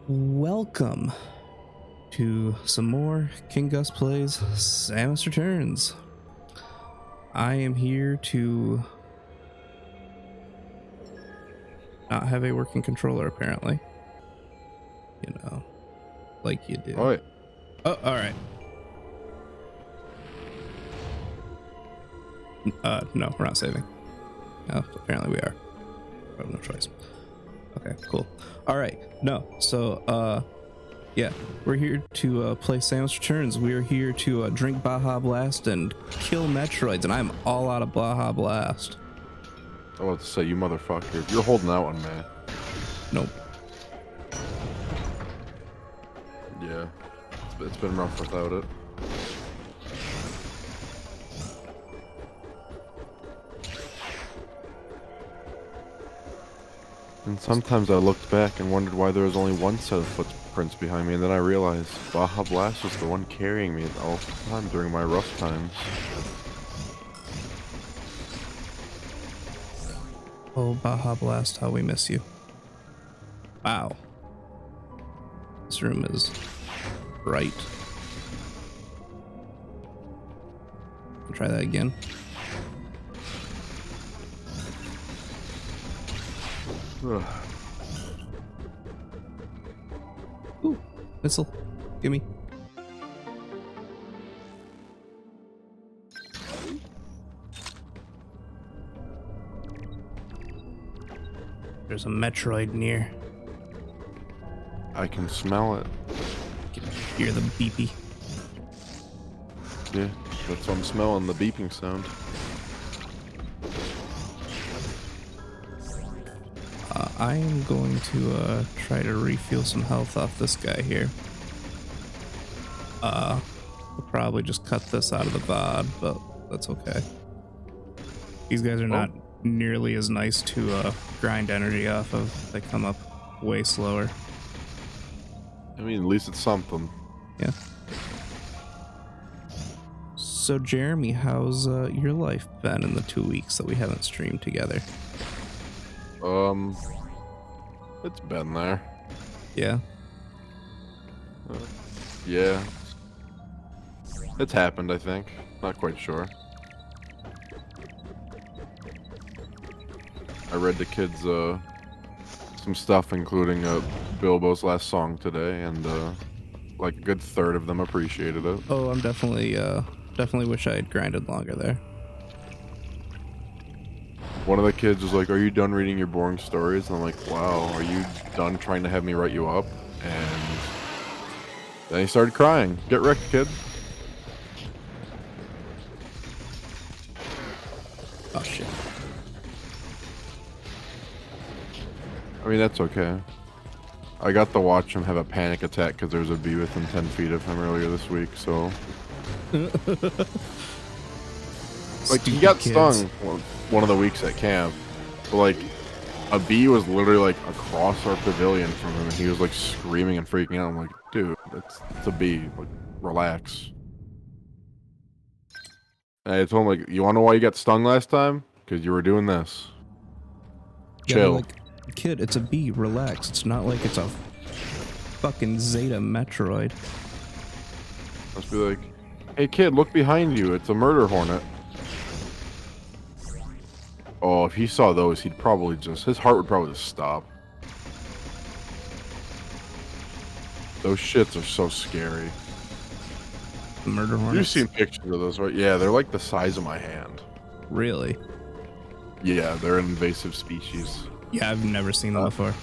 Welcome to some more King Gus Plays Samus Returns. I am here to not have a working controller, apparently. You know, like you do. Oh, yeah. Oh, alright. No, we're not saving. No, apparently we are. We have no choice. Okay, cool. Alright, no, so, yeah, we're here to play Samus Returns. We are here to drink Baja Blast and kill Metroids, and I'm all out of Baja Blast. I was about to say, you motherfucker. You're holding out on me. Nope. Yeah. It's been rough without it. And sometimes I looked back and wondered why there was only one set of footprints behind me, and then I realized Baja Blast was the one carrying me all the time during my rough times. Oh, Baja Blast, how we miss you. Wow. This room is bright. Try that again. Ugh. Ooh, missile. Gimme. There's a Metroid near. I can smell it. You can hear the beepy. Yeah, that's what I'm smelling, the beeping sound. I am going to try to refuel some health off this guy here. We'll probably just cut this out of the VOD, but that's okay. These guys are not nearly as nice to grind energy off of. They come up way slower. I mean, at least it's something. Yeah. So Jeremy, how's your life been in the 2 weeks that we haven't streamed together? It's been there. Yeah. Yeah. It's happened, I think. Not quite sure. I read the kids, some stuff, including, Bilbo's last song today, and, like a good third of them appreciated it. Oh, I'm definitely wish I had grinded longer there. One of the kids was like, "Are you done reading your boring stories?" And I'm like, "Wow, are you done trying to have me write you up?" And then he started crying. Get wrecked, kid. Oh shit. I mean, that's okay. I got to watch him have a panic attack because there was a bee within 10 feet of him earlier this week, so... Like, he got stung one of the weeks at camp, but, like, a bee was literally, like, across our pavilion from him, and he was, like, screaming and freaking out. I'm like, dude, it's a bee. Like, relax. And I told him, like, you want to know why you got stung last time? Because you were doing this. Chill. Yeah, like, kid, it's a bee. Relax. It's not like it's a fucking Zeta Metroid. Must be like, hey, kid, look behind you. It's a murder hornet. Oh, if he saw those, he'd probably his heart would probably just stop. Those shits are so scary. The murder hornets? You've seen pictures of those, right? Yeah, they're like the size of my hand. Really? Yeah, they're an invasive species. Yeah, I've never seen them before.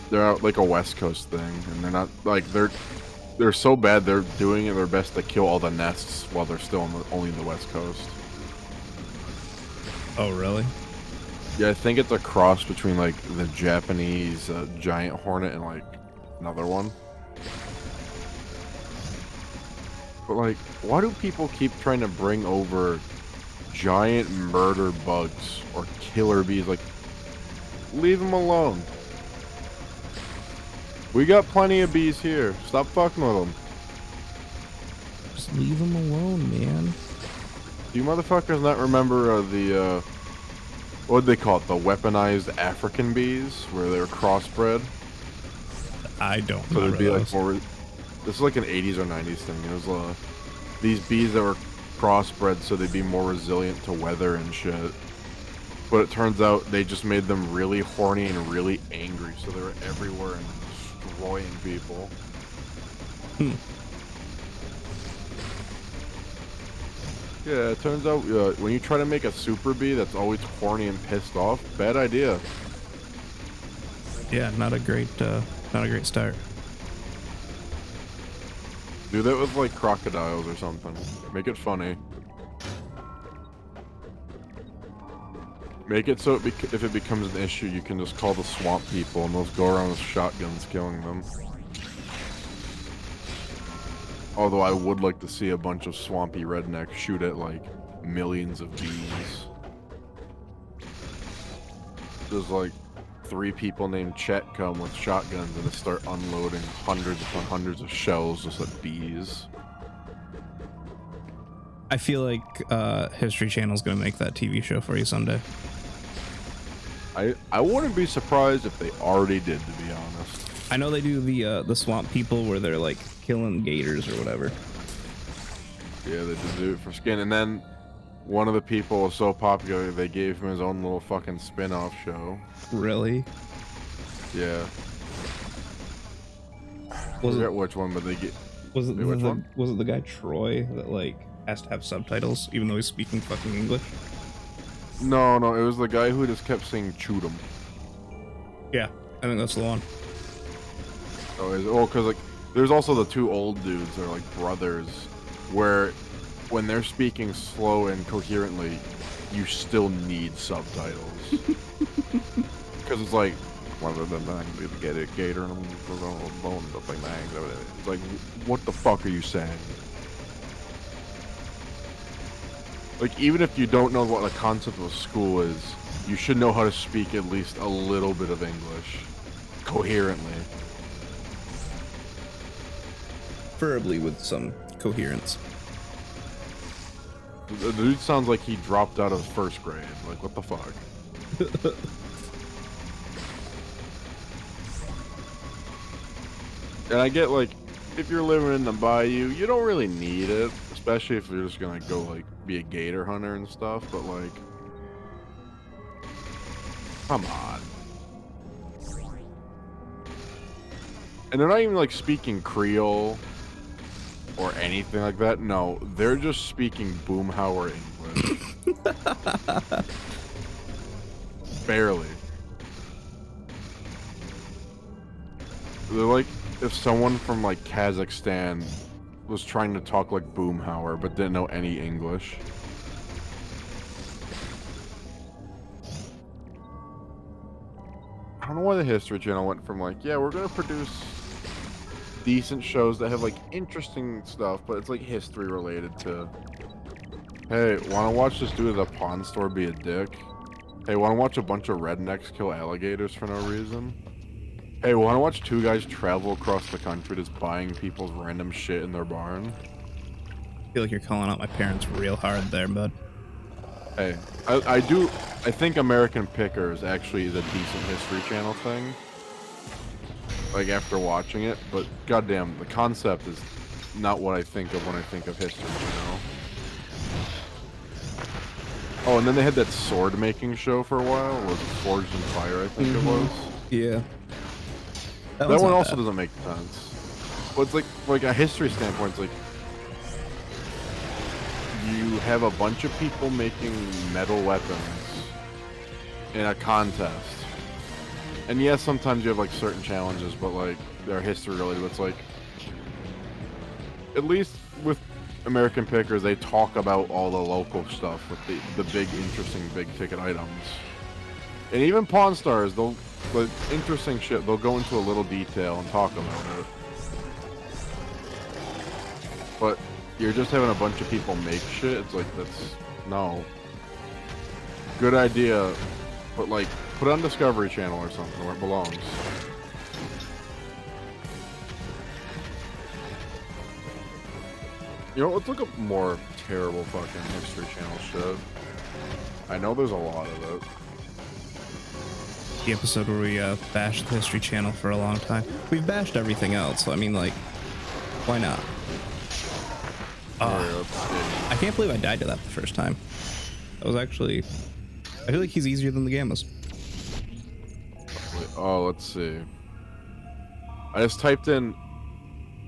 They're like a West Coast thing, and they're not, like, they're so bad, they're doing their best to kill all the nests while they're still only in the West Coast. Oh, really? Yeah, I think it's a cross between, like, the Japanese giant hornet and, like, another one. But, like, why do people keep trying to bring over giant murder bugs or killer bees? Like, leave them alone. We got plenty of bees here. Stop fucking with them. Just leave them alone, man. Do you motherfuckers not remember what'd they call it? The weaponized African bees, where they were crossbred? I don't So remember there'd be like those. more. This is like an 80s or 90s thing. It was these bees that were crossbred so they'd be more resilient to weather and shit. But it turns out they just made them really horny and really angry, so they were everywhere and destroying people. Hmm. Yeah, it turns out when you try to make a super bee that's always horny and pissed off, bad idea. Yeah, not a great start. Do that with like crocodiles or something. Make it funny. Make it so if it becomes an issue, you can just call the swamp people and they'll go around with shotguns killing them. Although I would like to see a bunch of swampy rednecks shoot at like millions of bees. There's like 3 people named Chet come with shotguns and just start unloading hundreds upon hundreds of shells just at bees. I feel like History Channel's gonna make that TV show for you someday. I wouldn't be surprised if they already did, to be honest. I know they do the swamp people where they're like killing gators or whatever. Yeah, they did do it for skin. And then one of the people was so popular, they gave him his own little fucking spin-off show. Really? Yeah. I forget which one, but they get... Was it which one? Was it the guy Troy that like has to have subtitles even though he's speaking fucking English? No, it was the guy who just kept saying "shoot 'em." Yeah, I think that's the one. Oh, because like there's also the 2 old dudes that are like brothers, where when they're speaking slow and coherently, you still need subtitles. Because it's like, it's like, what the fuck are you saying? Like, even if you don't know what the concept of school is, you should know how to speak at least a little bit of English coherently. Preferably with some coherence. The dude sounds like he dropped out of 1st grade. Like, what the fuck? And I get, like, if you're living in the bayou, you don't really need it. Especially if you're just gonna go, like, be a gator hunter and stuff. But, like, come on. And they're not even, like, speaking Creole or anything like that. No, they're just speaking Boomhauer English. Barely. They're like if someone from like Kazakhstan was trying to talk like Boomhauer but didn't know any English. I don't know why the History Channel went from like, yeah, we're gonna produce decent shows that have like interesting stuff, but it's like history related, to, hey, wanna watch this dude at a pawn store be a dick? Hey, wanna watch a bunch of rednecks kill alligators for no reason? Hey, wanna watch 2 guys travel across the country just buying people's random shit in their barn? I feel like you're calling out my parents real hard there, bud. Hey, I think American Pickers actually is a decent History Channel thing. Like, after watching it, but goddamn, the concept is not what I think of when I think of History Channel. Oh, and then they had that sword making show for a while. Was it Forged in Fire, I think it was? Yeah. That one also doesn't make sense. But it's like a history standpoint, it's like you have a bunch of people making metal weapons in a contest. And yes, sometimes you have like certain challenges, but like they're history related. It's like, at least with American Pickers, they talk about all the local stuff with the big, interesting, big ticket items. And even Pawn Stars, they'll, like, interesting shit, they'll go into a little detail and talk about it. But you're just having a bunch of people make shit, it's like, that's, no. Good idea, but like, put it on Discovery Channel or something where it belongs. You know, let's look up more terrible fucking History Channel shit. I know there's a lot of it. the episode where we bashed the History Channel for a long time. We've bashed everything else, so I mean, like, why not? I can't believe I died to that the first time. That was actually... I feel like he's easier than the Gammas. Oh, let's see. I just typed in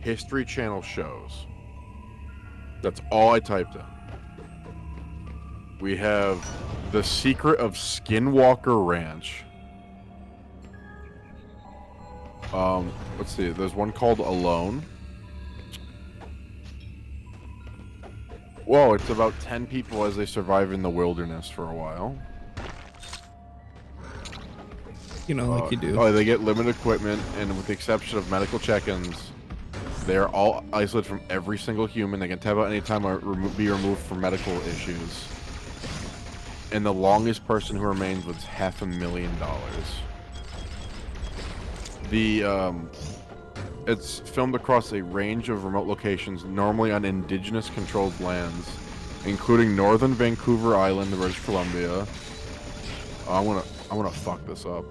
History Channel shows. That's all I typed in. We have The Secret of Skinwalker Ranch. Let's see. There's one called Alone. Whoa, it's about 10 people as they survive in the wilderness for a while. You know, like you do. Oh, they get limited equipment, and with the exception of medical check-ins, they are all isolated from every single human. They can tap out anytime or be removed for medical issues. And the longest person who remains was $500,000. It's filmed across a range of remote locations, normally on indigenous controlled lands, including northern Vancouver Island, British Columbia. I wanna fuck this up.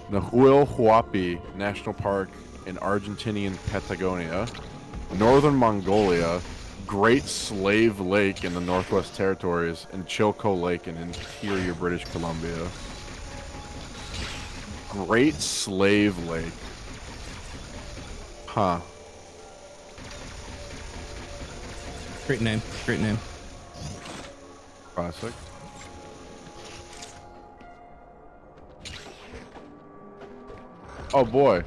Nahuel Huapi National Park in Argentinian Patagonia, northern Mongolia, Great Slave Lake in the Northwest Territories, and Chilco Lake in interior British Columbia. Great Slave Lake. Huh. Great name. Great name. Classic. Oh boy.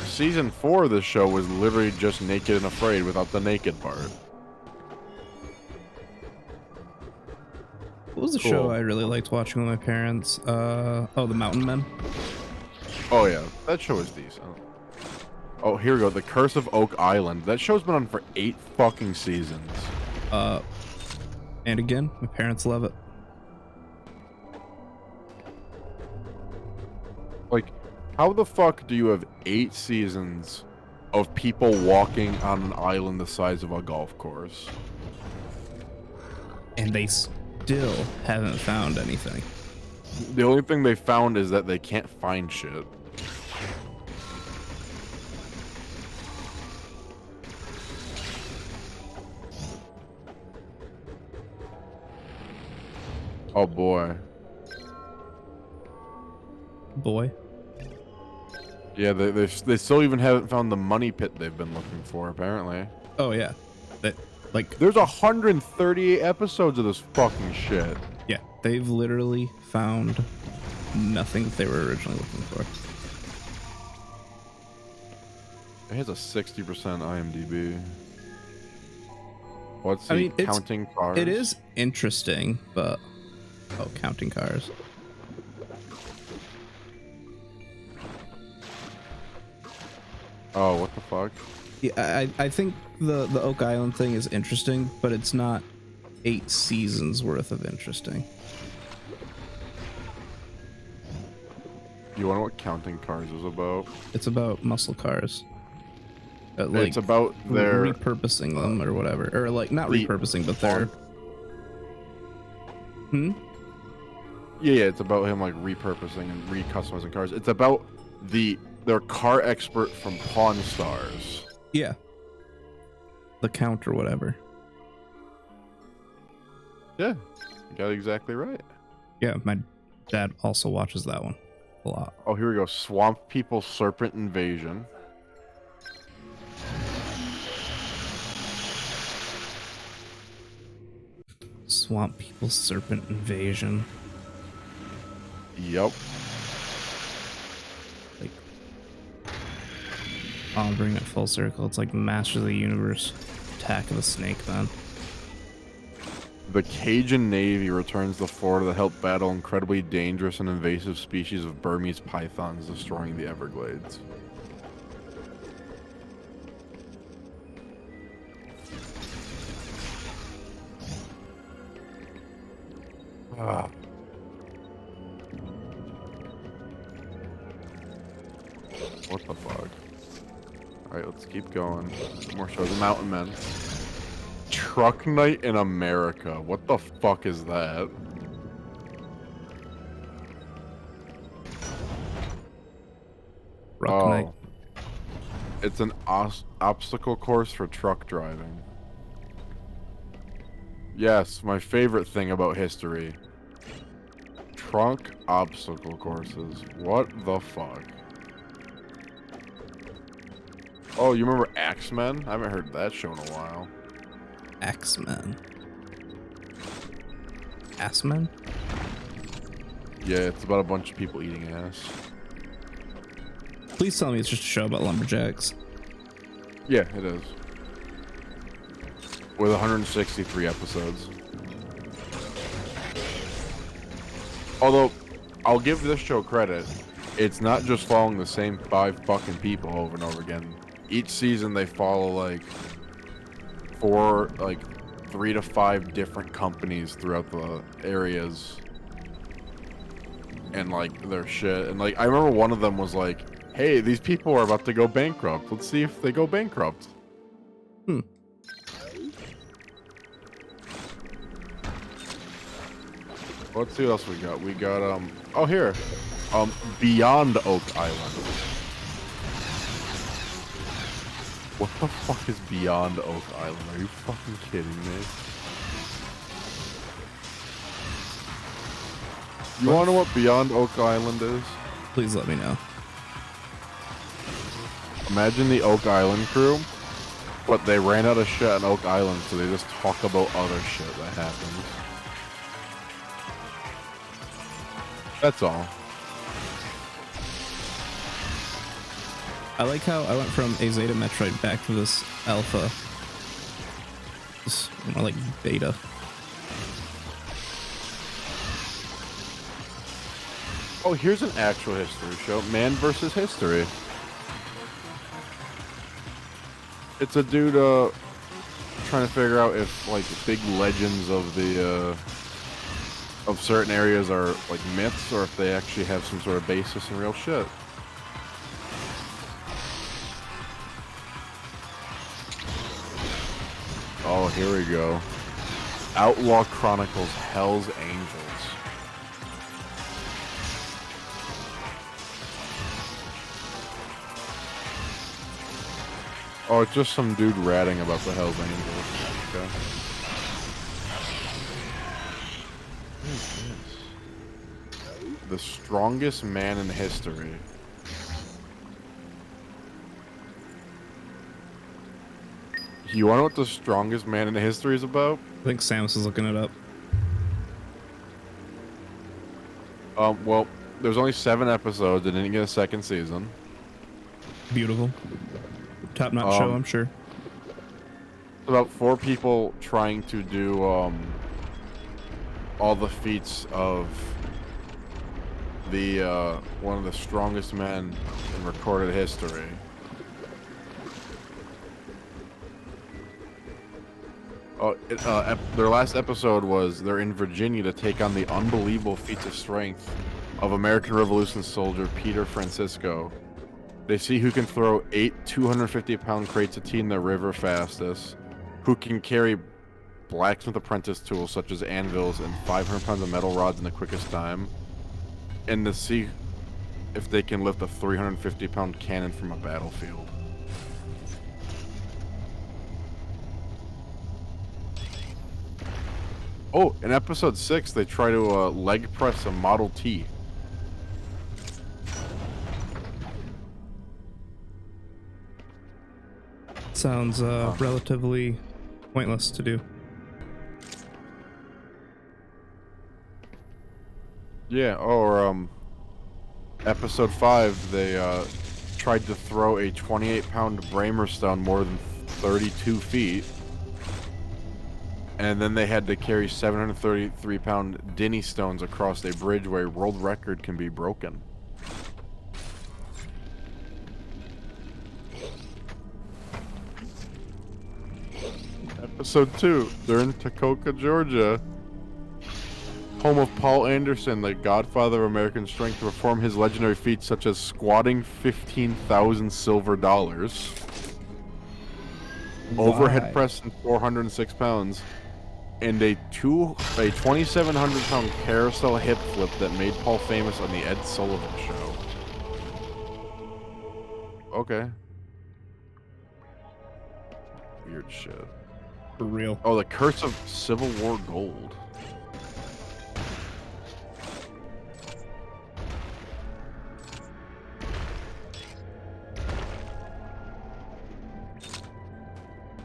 Season 4 of this show was literally just Naked and Afraid without the naked part. What was the show I really liked watching with my parents? Oh, The Mountain Men. Oh yeah, that show is decent. Oh, here we go. The Curse of Oak Island. That show's been on for 8 fucking seasons. And again, my parents love it. Like, how the fuck do you have 8 seasons of people walking on an island the size of a golf course? And they still haven't found anything. The only thing they found is that they can't find shit. Oh boy. Boy. Yeah, they still even haven't found the money pit they've been looking for, apparently. Oh yeah. That, like, There's 138 episodes of this fucking shit. yeah, they've literally found nothing that they were originally looking for. It has a 60% IMDb. What's I mean, counting cars? It is interesting, but oh, counting cars. Oh, what the fuck? Yeah, I think the Oak Island thing is interesting, but it's not 8 seasons worth of interesting. You want to know what counting cars is about? It's about muscle cars. Like, It's about their repurposing them or whatever, or like not repurposing, but they're. Yeah, it's about him like repurposing and recustomizing cars. It's about their car expert from Pawn Stars. Yeah. The Count or whatever. Yeah, you got it exactly right. Yeah, my dad also watches that one a lot. Oh, here we go. Swamp People Serpent Invasion. Swamp People Serpent Invasion. Yep. Like, I'll bring it full circle. It's like Master of the Universe, Attack of the Snake then. The Cajun Navy returns to Florida to help battle incredibly dangerous and invasive species of Burmese pythons destroying the Everglades. Ah. What the fuck? Alright, let's keep going. More shows. Mountain Men. Truck Night in America. What the fuck is that? Rock Knight. It's an obstacle course for truck driving. Yes, my favorite thing about history. Truck obstacle courses. What the fuck? Oh, you remember Axemen? I haven't heard that show in a while. Axemen. Assmen? Yeah, it's about a bunch of people eating ass. Please tell me it's just a show about lumberjacks. Yeah, it is. With 163 episodes. Although, I'll give this show credit. It's not just following the same 5 fucking people over and over again. Each season they follow like 3 to 5 different companies throughout the areas. And like their shit. And like I remember one of them was like, hey, these people are about to go bankrupt. Let's see if they go bankrupt. Let's see what else we got. We got oh here. Beyond Oak Island. What the fuck is Beyond Oak Island? Are you fucking kidding me? You wanna know what Beyond Oak Island is? Please let me know. Imagine the Oak Island crew, but they ran out of shit on Oak Island, so they just talk about other shit that happens. That's all. I like how I went from a Zeta Metroid back to this alpha. This more like beta. Oh, here's an actual history show. Man versus History. It's a dude trying to figure out if like big legends of the of certain areas are like myths or if they actually have some sort of basis in real shit. Oh, here we go. Outlaw Chronicles Hell's Angels. Oh, it's just some dude ratting about the Hell's Angels. Okay. What is this? The strongest man in history. You want to know what the strongest man in history is about? I think Samus is looking it up. Well, there's only 7 episodes. It didn't get a second season. Beautiful. Top-notch show, I'm sure. About 4 people trying to do all the feats of the one of the strongest men in recorded history. Oh, their last episode was they're in Virginia to take on the unbelievable feats of strength of American Revolution soldier Peter Francisco. They see who can throw 8 250-pound crates of tea in the river fastest, who can carry blacksmith apprentice tools such as anvils and 500 pounds of metal rods in the quickest time, and to see if they can lift a 350-pound cannon from a battlefield. Oh, in episode 6, they try to leg press a Model T. Sounds relatively pointless to do. Yeah, or episode 5, they tried to throw a 28-pound Bramer stone more than 32 feet. And then they had to carry 733-pound Dinny stones across a bridge where a world record can be broken. Episode 2, they're in Toccoa, Georgia, home of Paul Anderson, the godfather of American strength, to perform his legendary feats such as squatting 15,000 silver dollars, overhead pressing 406 pounds, and a 2,700-pound carousel hip flip that made Paul famous on the Ed Sullivan Show. Okay. Weird shit. For real. Oh, the Curse of Civil War Gold.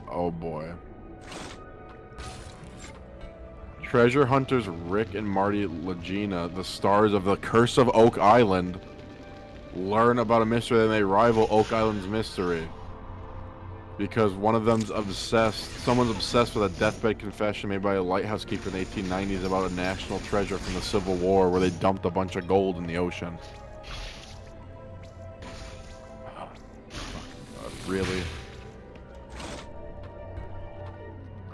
Oh boy. Treasure hunters Rick and Marty Lagina, the stars of the Curse of Oak Island, learn about a mystery that may rival Oak Island's mystery. Because one of them's obsessed, someone's obsessed with a deathbed confession made by a lighthouse keeper in the 1890s about a national treasure from the Civil War where they dumped a bunch of gold in the ocean. Oh, God, really?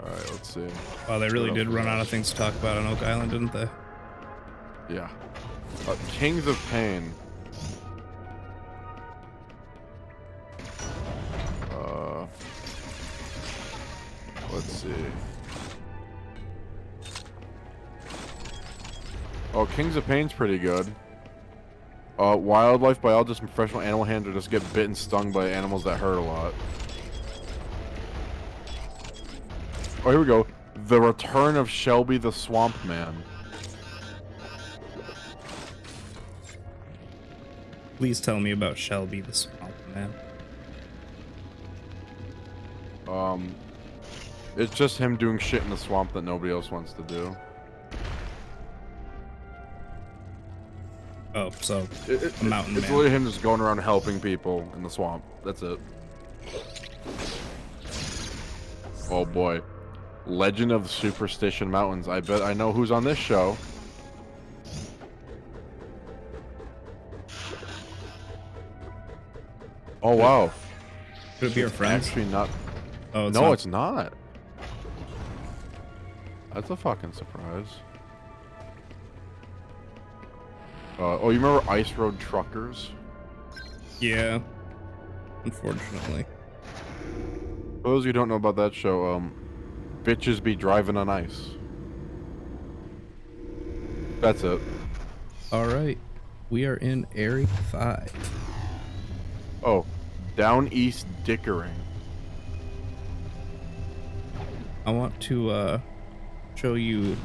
Alright, let's see. Wow, they really did run out of things to talk about on Oak Island, didn't they? Yeah. Kings of Pain. Let's see. Oh, Kings of Pain's pretty good. Wildlife biologists and professional animal handlers just get bit and stung by animals that hurt a lot. Oh, here we go. The Return of Shelby the Swamp Man. Please tell me about Shelby the Swamp Man. It's just him doing shit in the swamp that nobody else wants to do. Oh, so a mountain It's man. literally him just going around helping people in the swamp. That's it. Oh boy. Legend of the Superstition Mountains. I bet I know who's on this show. Oh wow. Could it be our friends? Actually not. Oh, No, it's not. That's a fucking surprise. Oh, you remember Ice Road Truckers? Yeah. Unfortunately. For those of you who don't know about that show, bitches be driving on ice. That's it. All right. We are in Area 5. Oh, Down East Dickering. I want to show you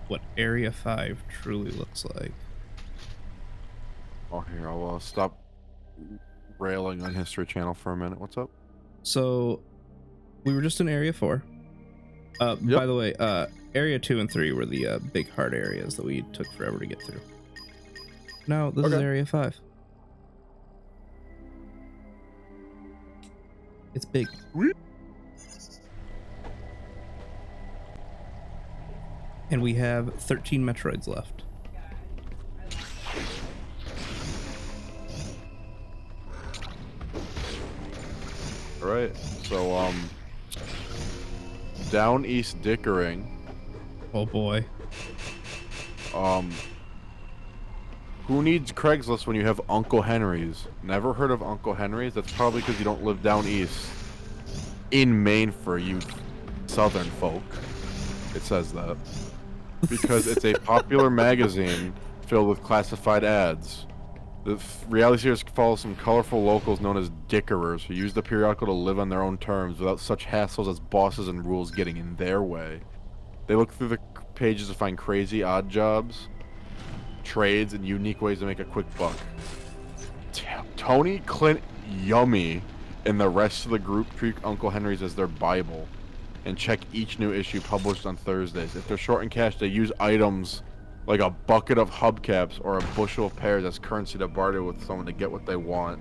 what Area 5 truly looks like. Oh, here, I'll stop railing on History Channel for a minute. What's up? So, we were just in Area 4. By the way, Area 2 and 3 were the big hard areas that we took forever to get through. Now, this is Area 5. It's big. And we have 13 Metroids left. Alright, so, Down East Dickering. Oh boy. Who needs Craigslist when you have Uncle Henry's? Never heard of Uncle Henry's? That's probably because you don't live down east. In Maine for you southern folk. It says that. Because it's a popular magazine filled with classified ads. The reality series follows some colorful locals known as dickerers who use the periodical to live on their own terms without such hassles as bosses and rules getting in their way. They look through the pages to find crazy odd jobs, trades, and unique ways to make a quick buck. Tony, Clint, Yummy, and the rest of the group treat Uncle Henry's as their Bible and check each new issue published on Thursdays. If they're short in cash, they use items like a bucket of hubcaps or a bushel of pears as currency to barter with someone to get what they want.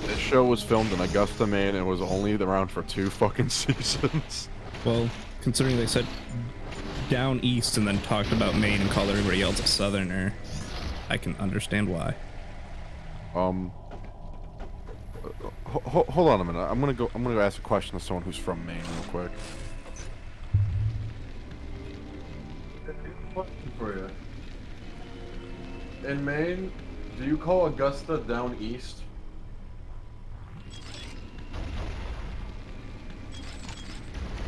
This show was filmed in Augusta, Maine, and was only around for 2 fucking seasons. Well, considering they said down east and then talked about Maine and called everybody else a southerner, I can understand why. Hold on a minute. I'm gonna go ask a question to someone who's from Maine real quick. Question for you. In Maine, do you call Augusta down east?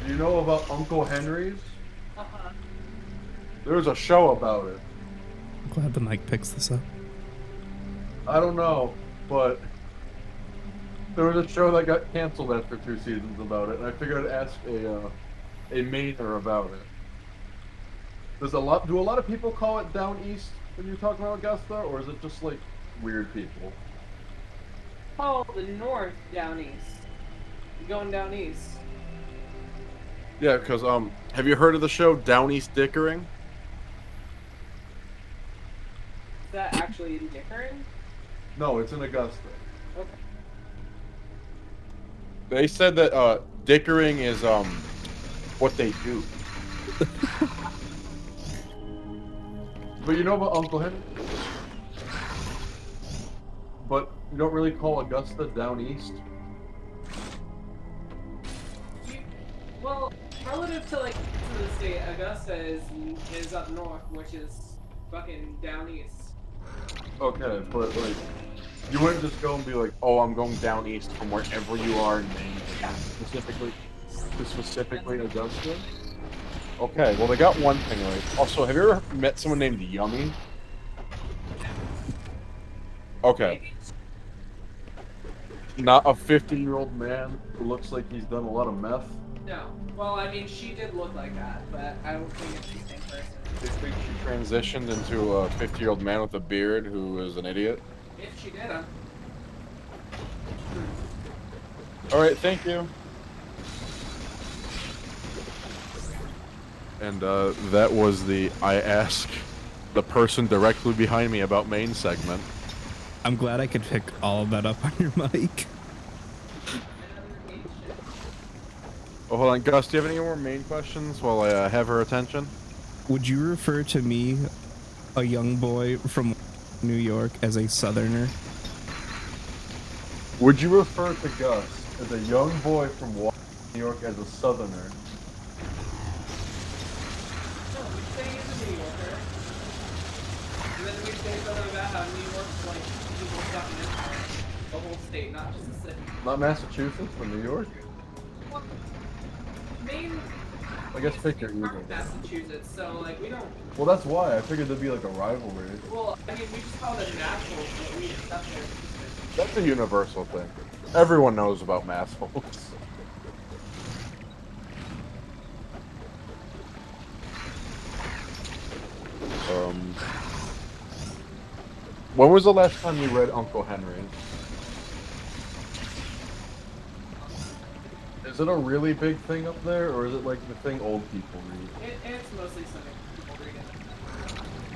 Do you know about Uncle Henry's? Uh-huh. There's a show about it. I'm glad the mic picks this up. I don't know, but there was a show that got canceled after 2 seasons about it, and I figured I'd ask a Mainer about it. Do a lot of people call it down east when you're talking about Augusta, or is it just like weird people? Oh, the north down east. You're going down east. Yeah, because have you heard of the show Down East Dickering? Is that actually in Dickering? No, it's in Augusta. Okay. They said that Dickering is what they do. But you know about Uncle Henry? But you don't really call Augusta down east? Well, relative to like to the state, Augusta is up north, which is fucking down east. Okay, but like, you wouldn't just go and be like, "Oh, I'm going down east from wherever you are in Maine, specifically Augusta." Okay, well they got one thing right. Also, have you ever met someone named Yummy? Okay. Not a 50-year-old man who looks like he's done a lot of meth. No. Well, I mean, she did look like that, but I don't think it's the same person. Do you think she transitioned into a 50-year-old man with a beard who is an idiot? If she did, I'm... Alright, thank you. And that was the I ask the person directly behind me about Maine segment. I'm glad I could pick all of that up on your mic. Oh, hold on, Gus, do you have any more Maine questions while I have her attention? Would you refer to me, a young boy from New York, as a southerner? Would you refer to Gus as a young boy from New York as a southerner? No, we'd say he's a New Yorker. And then we'd say something about how New York's like people fucking in the whole state, not just the city. Not Massachusetts, but New York? Well, Maine... I guess pick your We're evil. from Massachusetts, so like we don't... Well, that's why. I figured there'd be like a rivalry. Well, I mean, we just call them naturals, but we accept their existence. That's a universal thing. Everyone knows about massholes. When was the last time you read Uncle Henry? Is it a really big thing up there, or is it like the thing old people read? It's mostly something people read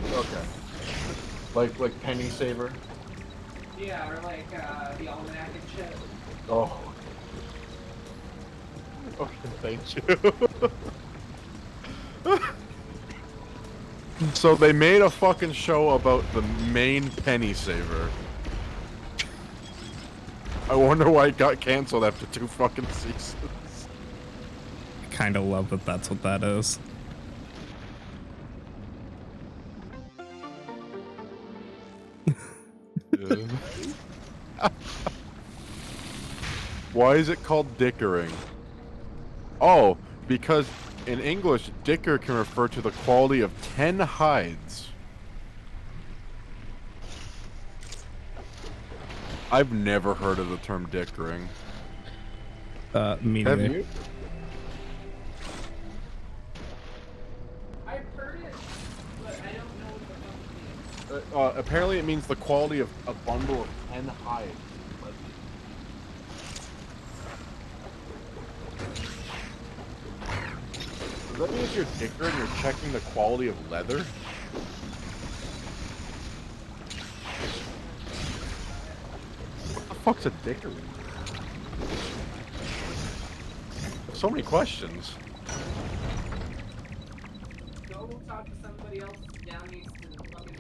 it. Okay. Like Penny Saver? Yeah, or like the almanac and shit. Oh. Okay, thank you. So they made a fucking show about the main Penny Saver. I wonder why it got canceled after 2 fucking seasons. I kind of love that that's what that is. Why is it called Dickering? Oh, because in English, dicker can refer to the quality of 10 hides. I've never heard of the term dickering. Me Have neither. you? I've heard it, but I don't know what the fuck it means. Apparently it means the quality of a bundle of 10 hides. Does that mean if you're dickering, you're checking the quality of leather? What the fuck's a dickering? So many questions. Go talk to somebody else down east and fucking...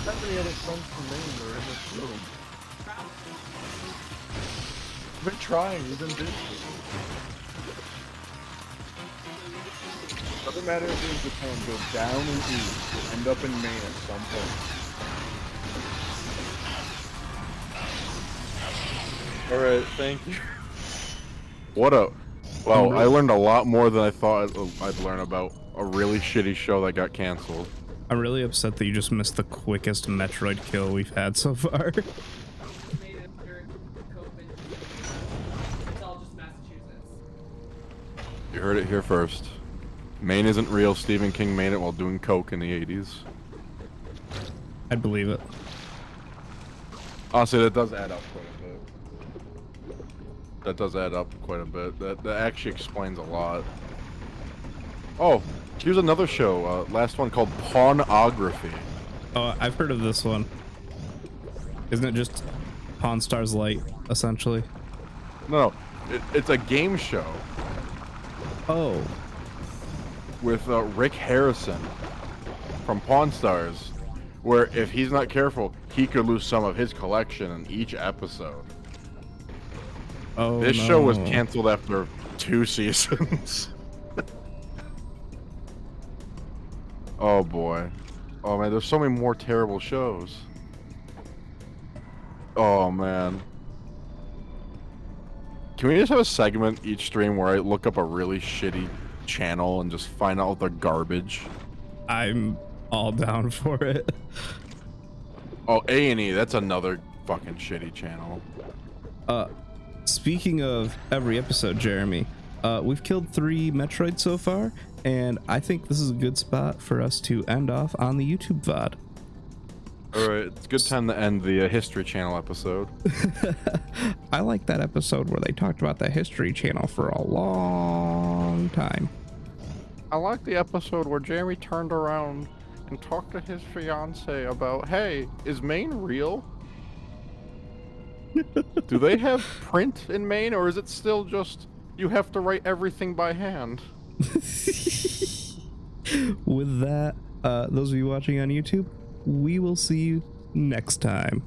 How many other friends from Maine are in this room? I've been trying, you've been busy. Doesn't matter if you're in Japan, go down and east. You'll end up in Maine at some point. Alright, thank you. What a... Wow, I learned a lot more than I thought I'd learn about a really shitty show that got canceled. I'm really upset that you just missed the quickest Metroid kill we've had so far. Made it under COVID. It's all just Massachusetts. You heard it here first. Maine isn't real. Stephen King made it while doing coke in the 80s. I'd believe it. Honestly, that does add up quite a bit. That does add up quite a bit. That actually explains a lot. Oh, here's another show. Last one called Pornography. Oh, I've heard of this one. Isn't it just Pawn Stars Light, essentially? No, it's a game show Oh, with Rick Harrison from Pawn Stars, where if he's not careful, he could lose some of his collection in each episode. oh This no. show was canceled after 2 seasons. Oh boy. Oh man, there's so many more terrible shows. Oh man. Can we just have a segment each stream where I look up a really shitty channel and just find out the garbage? I'm all down for it. Oh, A&E, that's another fucking shitty channel. Speaking of every episode, Jeremy, we've killed 3 Metroids so far, and I think this is a good spot for us to end off on the YouTube VOD. Alright, it's a good time to end the History Channel episode. I like that episode where they talked about the History Channel for a long time. I like the episode where Jeremy turned around and talked to his fiance about, hey, is Maine real? Do they have print in Maine, or is it still just you have to write everything by hand? With that, those of you watching on YouTube, we will see you next time.